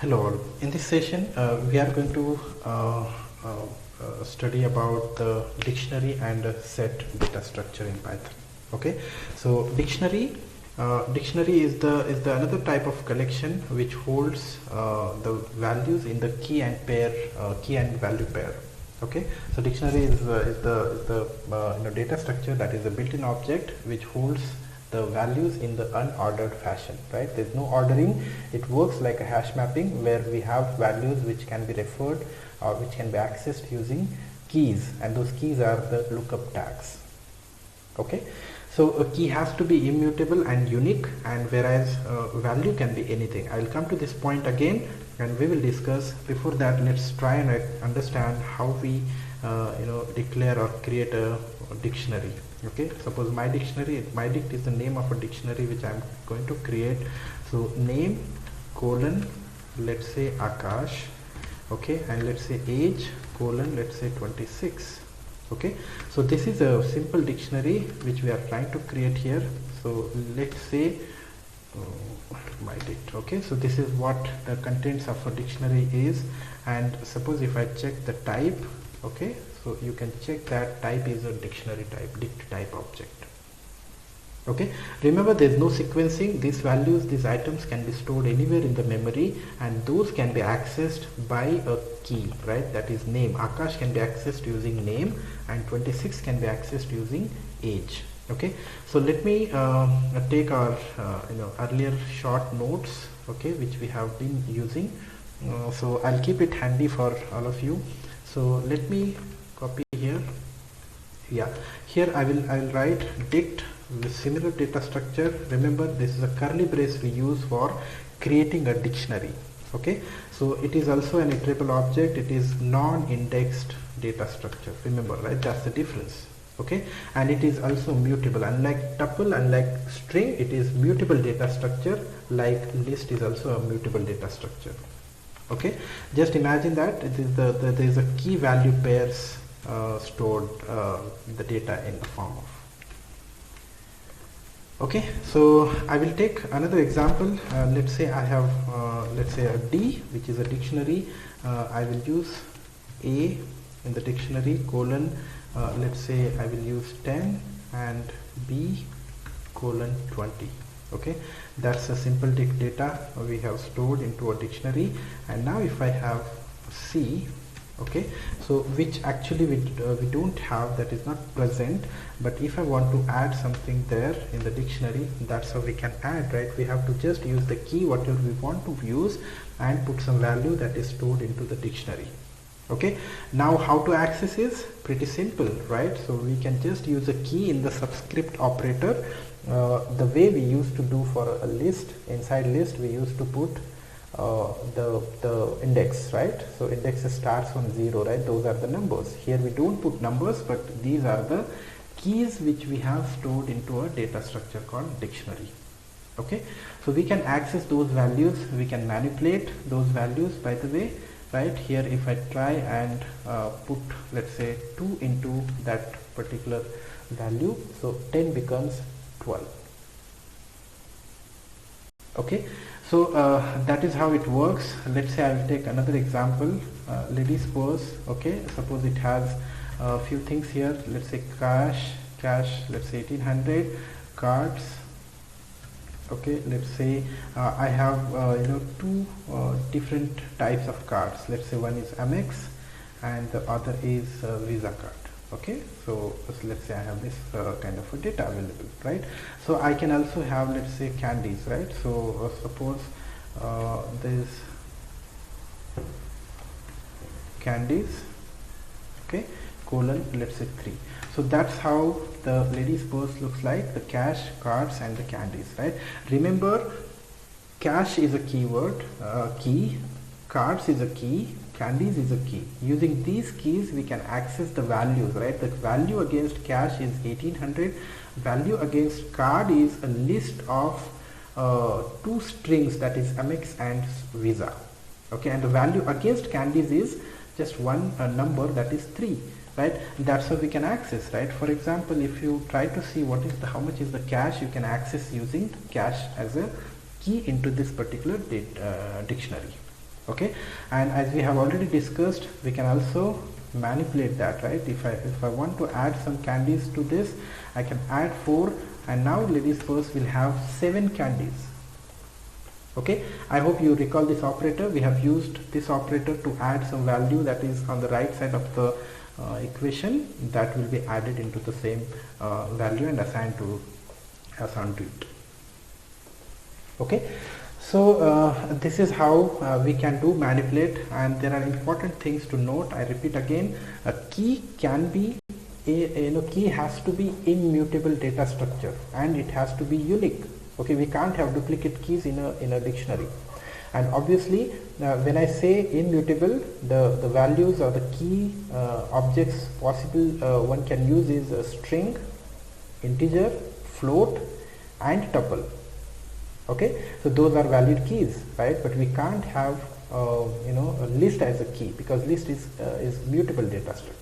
Hello all. In this session we are going to study about the dictionary and set data structure in Python. Okay, so dictionary is the another type of collection which holds the values in the key and value pair. Okay, so dictionary is the data structure that is a built-in object which holds the values in the unordered fashion, right? There's no ordering. It works like a hash mapping where we have values which can be referred or which can be accessed using keys, and those keys are the lookup tags. Okay, so a key has to be immutable and unique, and whereas value can be anything. I will come to this point again and we will discuss. Before that, let's try and understand how we declare or create a dictionary. Okay, suppose my Dict is the name of a dictionary which I am going to create. So name colon, let's say Akash, okay, and let's say age colon, let's say 26. Okay, so this is a simple dictionary which we are trying to create here. So let's say my Dict. Okay, so this is what the contents of a dictionary is, and suppose if I check the type, okay, so you can check that type is a dictionary type, Dict type object. Okay, remember there is no sequencing. These values, these items can be stored anywhere in the memory, and those can be accessed by a key, right? That is name. Akash can be accessed using name, and 26 can be accessed using age. Okay, so let me take our earlier short notes, okay, which we have been using. So I'll keep it handy for all of you. So let me copy here. Yeah, here I will write Dict with similar data structure. Remember, this is a curly brace we use for creating a dictionary. Okay, so it is also an iterable object. It is non-indexed data structure. Remember, right? That's the difference. Okay, and it is also mutable. Unlike tuple, unlike string, it is mutable data structure. Like list is also a mutable data structure. Okay, just imagine that it is there is a key value pairs stored the data in the form of. Okay, so I will take another example. Let's say I have let's say a D, which is a dictionary. I will use A in the dictionary colon, let's say I will use 10 and B colon 20. Okay, that's a simple data we have stored into a dictionary. And now if I have C, okay, so which actually we don't have, that is not present, but if I want to add something there in the dictionary, that's how we can add, right? We have to just use the key whatever we want to use and put some value that is stored into the dictionary. Okay, now how to access is pretty simple, right? So we can just use a key in the subscript operator, the way we used to do for a list. Inside list we used to put the index, right? So index starts on 0, right? Those are the numbers. Here we don't put numbers, but these are the keys which we have stored into a data structure called dictionary. Okay, so we can access those values, we can manipulate those values, by the way, right? Here if I try and put, let's say 2 into that particular value, so 10 becomes 12. Okay, so that is how it works. Let's say I will take another example, ladies purse. Okay, suppose it has a few things here. Let's say cash, let's say 1800, cards. Okay, let's say I have two different types of cards. Let's say one is Amex and the other is Visa card. Okay, so let's say I have this kind of a data available, right? So I can also have, let's say, candies, right? So suppose this candies, okay, colon, let's say 3. So that's how the ladies purse looks like, the cash, cards and the candies, right? Remember, cash is a keyword, key, cards is a key, candies is a key. Using these keys we can access the values, right? The value against cash is 1800, value against card is a list of two strings, that is Amex and Visa. Okay, and the value against candies is just one number, that is 3. Right, that's how we can access, right? For example, if you try to see what is how much is the cash, you can access using cash as a key into this particular dictionary. Okay, and as we have already discussed, we can also manipulate that, right? If I want to add some candies to this, I can add 4, and now ladies first will have 7 candies. Okay, I hope you recall this operator. We have used this operator to add some value that is on the right side of the equation, that will be added into the same value and assigned to it. Okay, so this is how we can do manipulate, and there are important things to note. I repeat again, a key can be key has to be immutable data structure, and it has to be unique. Okay, we can't have duplicate keys in a dictionary. And obviously when I say immutable, the values or the key objects possible one can use is a string, integer, float and tuple. Okay, so those are valid keys, right? But we can't have a list as a key, because list is mutable data structure.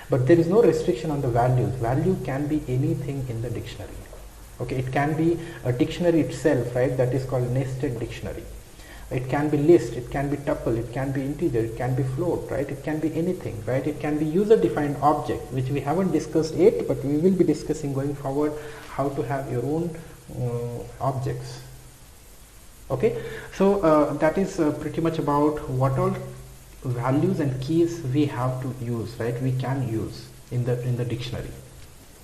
But there is no restriction on the values. Value can be anything in the dictionary. Okay, it can be a dictionary itself, right? That is called nested dictionary. It can be list, it can be tuple, it can be integer, it can be float, right? It can be anything, right? It can be user defined object, which we haven't discussed yet, but we will be discussing going forward how to have your own objects. Okay, so that is pretty much about what all values and keys we have to use, right? We can use in the dictionary.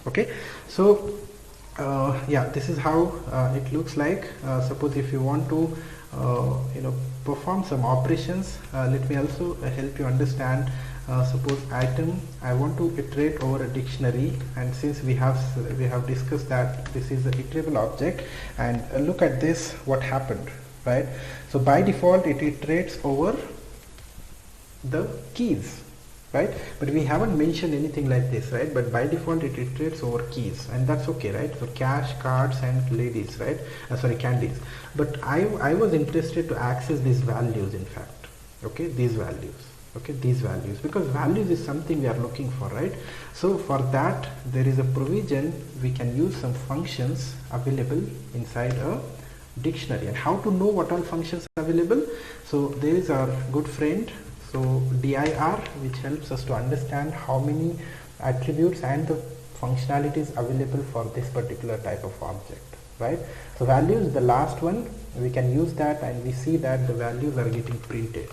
Okay, so yeah, this is how it looks like. Suppose if you want to perform some operations, let me also help you understand. Suppose item, I want to iterate over a dictionary, and since we have discussed that this is an iterable object, and look at this, what happened, right? So by default it iterates over the keys, right? But we haven't mentioned anything like this, right? But by default it iterates over keys, and that's okay, right? So cash, cards and ladies, right? Sorry, candies. But I was interested to access these values, in fact. Okay, these values. Okay, these values, because values is something we are looking for, right? So for that there is a provision, we can use some functions available inside a dictionary. And how to know what all functions are available? So there is our good friend, so dir, which helps us to understand how many attributes and the functionalities available for this particular type of object, right? So values, the last one, we can use that, and we see that the values are getting printed.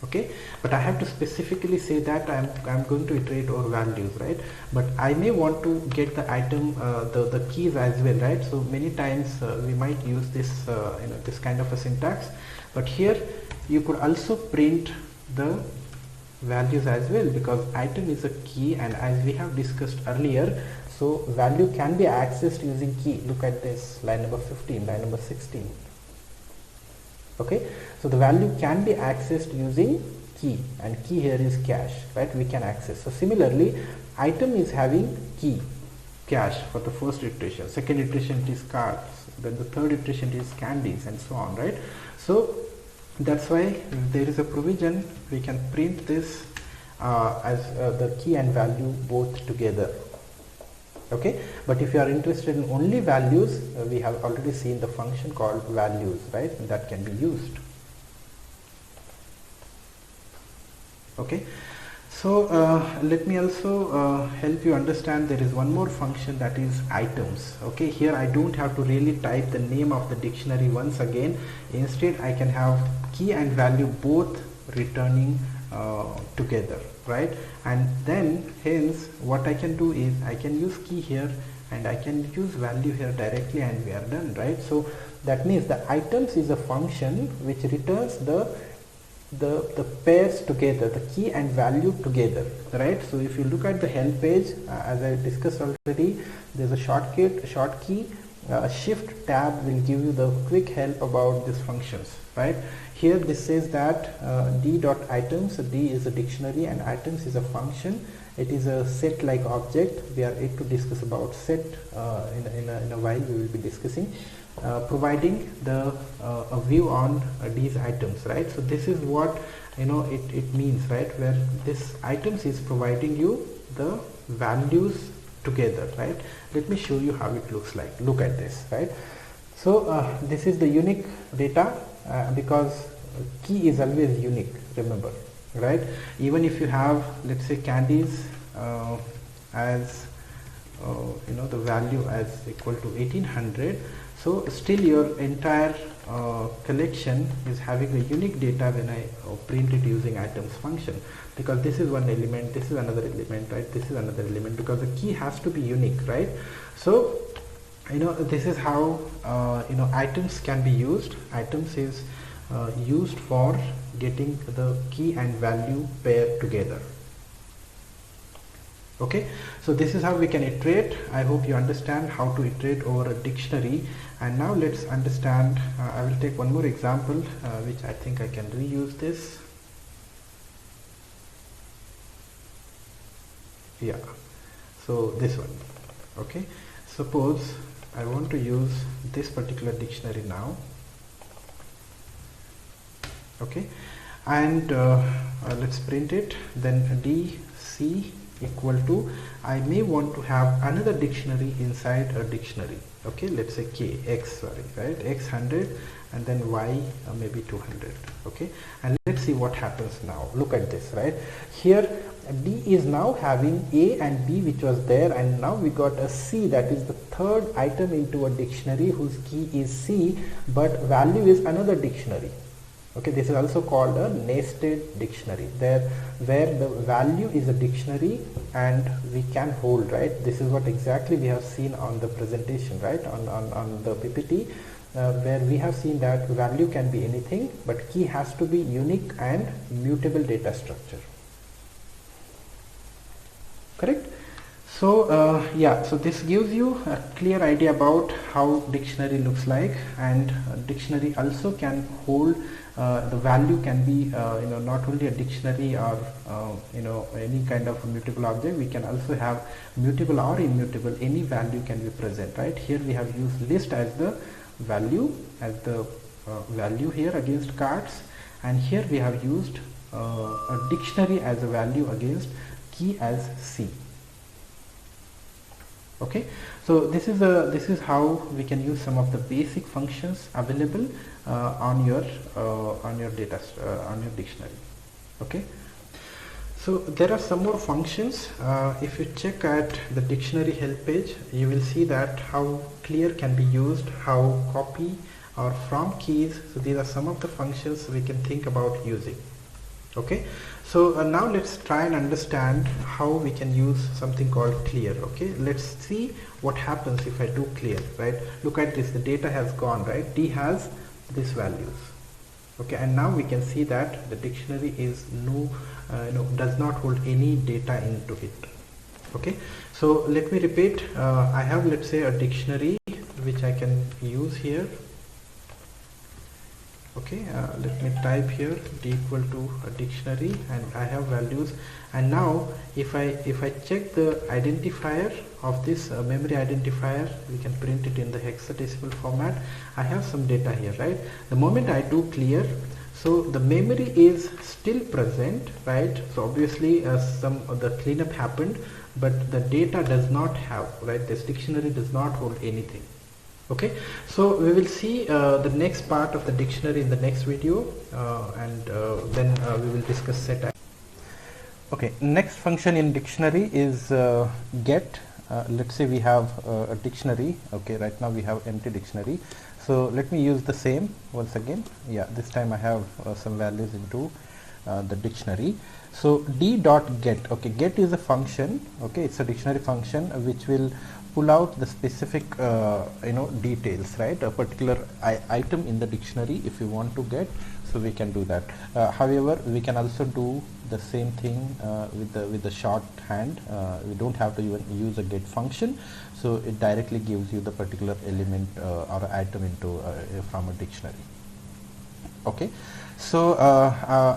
Okay, but I have to specifically say that I'm going to iterate over values, right? But I may want to get the item, the keys as well, right? So many times we might use this this kind of a syntax, but here you could also print the values as well, because item is a key, and as we have discussed earlier, so value can be accessed using key. Look at this, line number 15, line number 16. Okay, so the value can be accessed using key, and key here is cash, right? We can access. So similarly, item is having key, cash for the first iteration, second iteration it is cards, then the third iteration it is candies, and so on, right? So that's why there is a provision, we can print this as the key and value both together. Okay, but if you are interested in only values, we have already seen the function called values, right? And that can be used. Okay, so let me also help you understand, there is one more function, that is items. Okay, here I don't have to really type the name of the dictionary once again. Instead I can have key and value both returning together, right? And then hence what I can do is I can use key here and I can use value here directly, and we are done, right? So that means the items is a function which returns the pairs together, the key and value together, right? So if you look at the help page, as I discussed already, there's a short key, shift tab will give you the quick help about these functions, right? Here this says that d.items, so d is a dictionary and items is a function. It is a set like object. We are yet to discuss about set, in a while we will be discussing, providing the a view on these items, right? So this is what it means, right, where this items is providing you the values together, right? Let me show you how it looks like. Look at this, right? So this is the unique data, because key is always unique, remember, right? Even if you have, let's say, candies as the value as equal to 1800, so still your entire collection is having a unique data when I print it using items function, because this is one element, this is another element, right, this is another element, because the key has to be unique, right? So this is how items can be used. Items is used for getting the key and value paired together. Okay, so this is how we can iterate. I hope you understand how to iterate over a dictionary. And now let's understand, I will take one more example which I think I can reuse this. Yeah, so this one. Okay, suppose I want to use this particular dictionary now. Okay, and let's print it. Then DC equal to, I may want to have another dictionary inside a dictionary. Okay, let's say right, X 100 and then Y maybe 200. Okay, and let's see what happens now. Look at this, right? Here D is now having A and B which was there, and now we got a C, that is the third item into a dictionary whose key is C but value is another dictionary. Okay, this is also called a nested dictionary, there where the value is a dictionary and we can hold, right? This is what exactly we have seen on the presentation, right, on the PPT, where we have seen that value can be anything but key has to be unique and mutable data structure. Correct? So yeah, so this gives you a clear idea about how dictionary looks like, and dictionary also can hold the value can be not only a dictionary or any kind of mutable object. We can also have mutable or immutable, any value can be present, right? Here we have used list as the value, here against cards, and here we have used a dictionary as a value against key as C. Okay, so this is how we can use some of the basic functions available on your data on your dictionary. Okay, so there are some more functions. If you check at the dictionary help page, you will see that how clear can be used, how copy or from keys. So these are some of the functions we can think about using. Okay, so now let's try and understand how we can use something called clear. Okay, let's see what happens if I do clear, right? Look at this, the data has gone, right? D has these values. Okay, and now we can see that the dictionary is does not hold any data into it. Okay, so let me repeat. I have, let's say, a dictionary which I can use here. Okay, let me type here D equal to a dictionary, and I have values. And now if I check the identifier of this memory identifier, we can print it in the hexadecimal format. I have some data here, right? The moment I do clear, so the memory is still present, right? So obviously some of the cleanup happened, but the data does not have, right? This dictionary does not hold anything. Okay, so we will see the next part of the dictionary in the next video, and then we will discuss set. Okay, next function in dictionary is get. Let's say we have a dictionary. Okay, right now we have empty dictionary. So let me use the same once again. Yeah, this time I have some values into the dictionary. So d dot get. Okay, get is a function. Okay, it's a dictionary function which will pull out the specific details, right? A particular item in the dictionary if you want to get, so we can do that. However, we can also do the same thing with the shorthand. We don't have to even use a get function, so it directly gives you the particular element or item into from a dictionary. Okay, so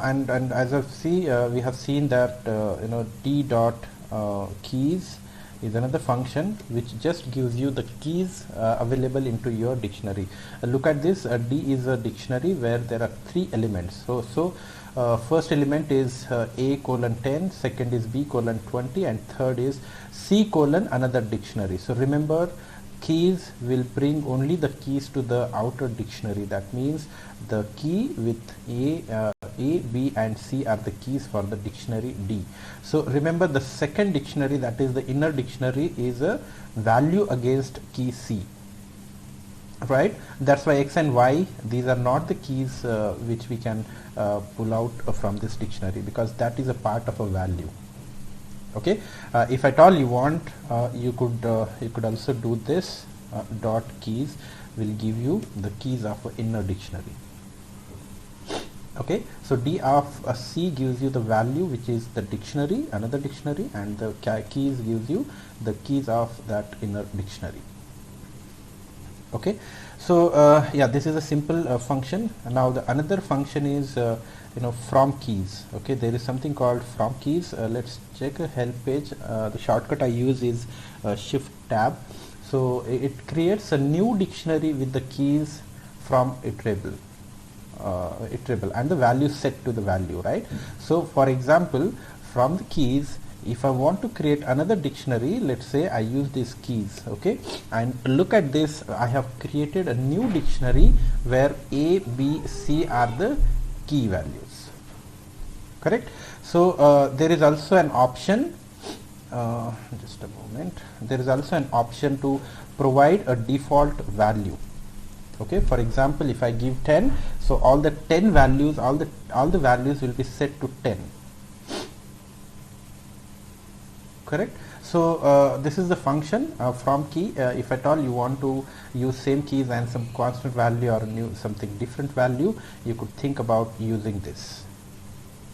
and as we have seen that d dot keys is another function which just gives you the keys available into your dictionary. Look at this, D is a dictionary where there are 3 elements. So first element is A colon 10, second is B colon 20, and third is C colon another dictionary. So remember, keys will bring only the keys to the outer dictionary. That means the key with A, B and C are the keys for the dictionary D. So remember, the second dictionary, that is the inner dictionary, is a value against key C, right? That's why X and Y, these are not the keys which we can pull out from this dictionary, because that is a part of a value. Okay, if at all you want, you could also do this. Dot keys will give you the keys of an inner dictionary. Okay, so D of C gives you the value which is the dictionary, another dictionary, and the keys gives you the keys of that inner dictionary. Okay, so yeah, this is a simple function. Now the another function is from keys. Okay, there is something called from keys. Let's check a help page. The shortcut I use is shift tab. So it creates a new dictionary with the keys from iterable and the value set to the value, right? So for example, from the keys, if I want to create another dictionary, let's say I use these keys, okay, and look at this, I have created a new dictionary where A, B, C are the key values, correct? So there is also an option, just a moment, there is also an option to provide a default value. Okay, for example, if I give 10, so all the 10 values, all the values will be set to 10, correct? So this is the function from key. If at all you want to use same keys and some constant value or something different value, you could think about using this.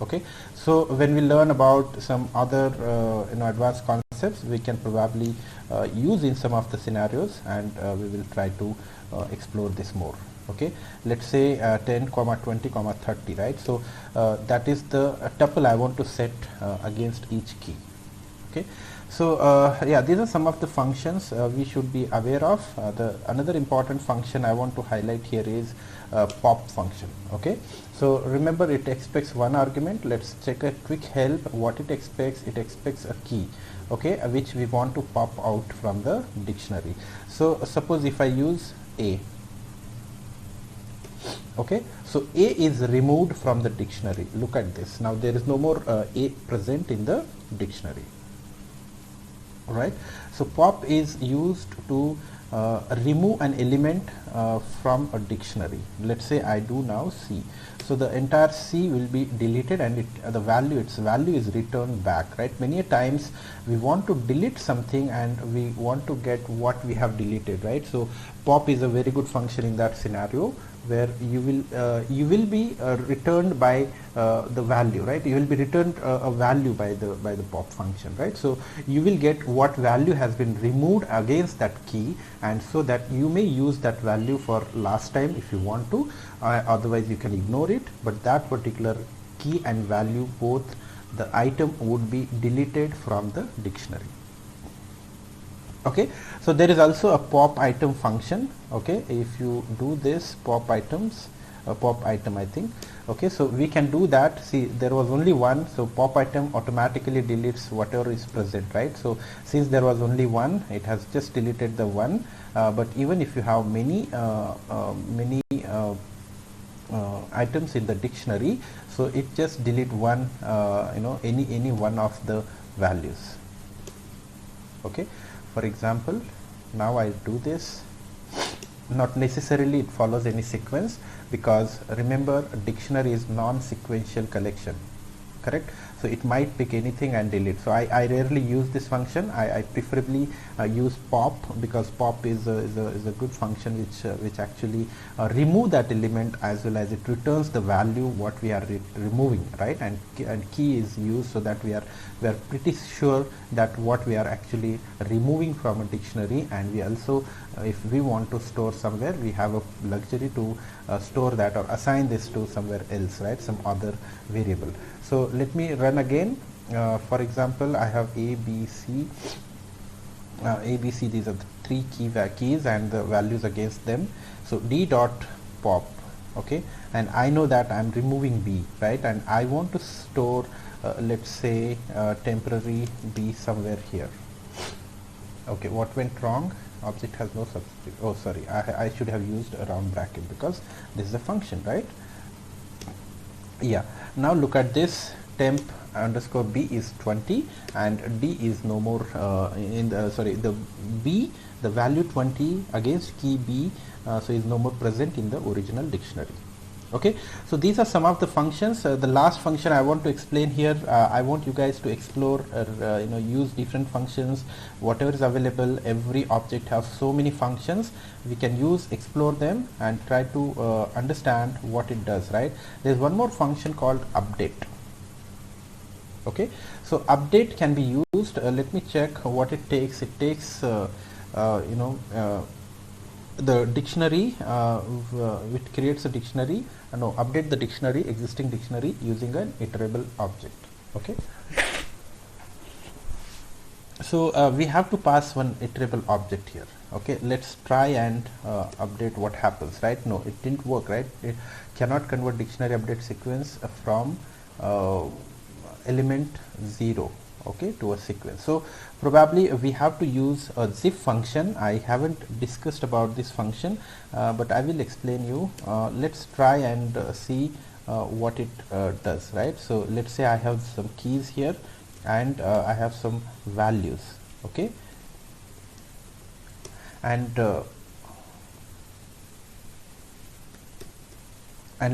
Okay, so when we learn about some other advanced concepts, we can probably use in some of the scenarios, and we will try to explore this more. Okay, let's say 10, 20, 30, right? So that is the tuple I want to set against each key. Okay, so yeah, these are some of the functions we should be aware of. Another important function I want to highlight here is pop function. Okay, so remember, it expects one argument. Let's check a quick help. What it expects a key, okay, which we want to pop out from the dictionary. So suppose if I use A, okay, so A is removed from the dictionary. Look at this. Now there is no more A present in the dictionary. Right, so pop is used to remove an element from a dictionary. Let's say I do now C, so the entire C will be deleted, and its value is returned back, right? Many a times we want to delete something and we want to get what we have deleted, right? So pop is a very good function in that scenario, where you will be returned by the value, right? You will be returned a value by the pop function, right? So you will get what value has been removed against that key, and so that you may use that value for last time if you want to, otherwise you can ignore it, but that particular key and value, both the item would be deleted from the dictionary. Okay, so there is also a pop item function. Okay, if you do this pop item I think, okay, so we can do that. See, there was only one, so pop item automatically deletes whatever is present, right? So since there was only one, it has just deleted the one, but even if you have many items in the dictionary, so it just delete one, any one of the values. Okay, for example, now I do this. Not necessarily it follows any sequence, because remember, a dictionary is non-sequential collection, correct? So it might pick anything and delete. So I rarely use this function. I preferably use pop, because pop is a good function which actually remove that element, as well as it returns the value what we are removing, right? And key is used so that we are pretty sure that what we are actually removing from a dictionary, and we also, if we want to store somewhere, we have a luxury to store that or assign this to somewhere else, right? Some other variable. So let me run again. For example, I have A, B, C. These are the three keys and the values against them. So D dot pop, okay, and I know that I'm removing B, right? And I want to store, let's say, temporary B somewhere here. Okay, what went wrong? object has no subscript. Oh sorry, I should have used a round bracket because this is a function, right? Yeah, now look at this. Temp underscore b is 20 and d is no more in the the b, the value 20 against key b, so is no more present in the original dictionary. Okay, so these are some of the functions. The last function I want to explain here, I want you guys to explore use different functions, whatever is available. Every object has so many functions, we can explore them and try to understand what it does, right? There's one more function called update. Okay, so update can be used, let me check what it takes. It takes the dictionary, it creates a dictionary, update the dictionary, existing dictionary, using an iterable object. Okay, so we have to pass one iterable object here. Okay, let's try and update what happens, right? No, it didn't work, right? It cannot convert dictionary update sequence from element 0, okay, to a sequence. So probably we have to use a zip function. I haven't discussed about this function, but I will explain you. Let's try and see what it does, right? So let's say I have some keys here and I have some values, okay, and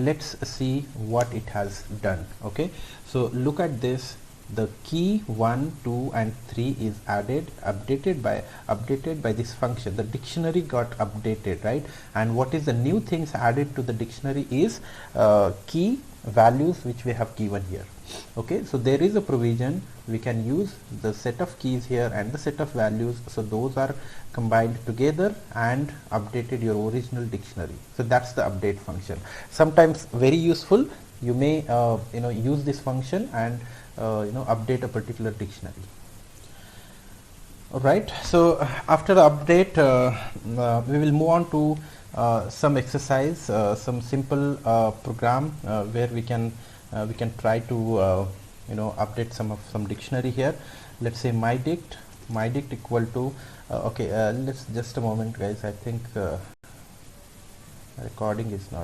let's see what it has done. Okay, so look at this. The key 1, 2 and 3 is updated by this function. The dictionary got updated, right? And what is the new things added to the dictionary is key values which we have given here. Okay, so there is a provision, we can use the set of keys here and the set of values, so those are combined together and updated your original dictionary. So that's the update function. Sometimes very useful. You may use this function and update a particular dictionary. Alright, so after the update we will move on to some exercise, some simple program where we can try to update some dictionary here. Let's say my dict equal to okay, let's just a moment guys, I think recording is not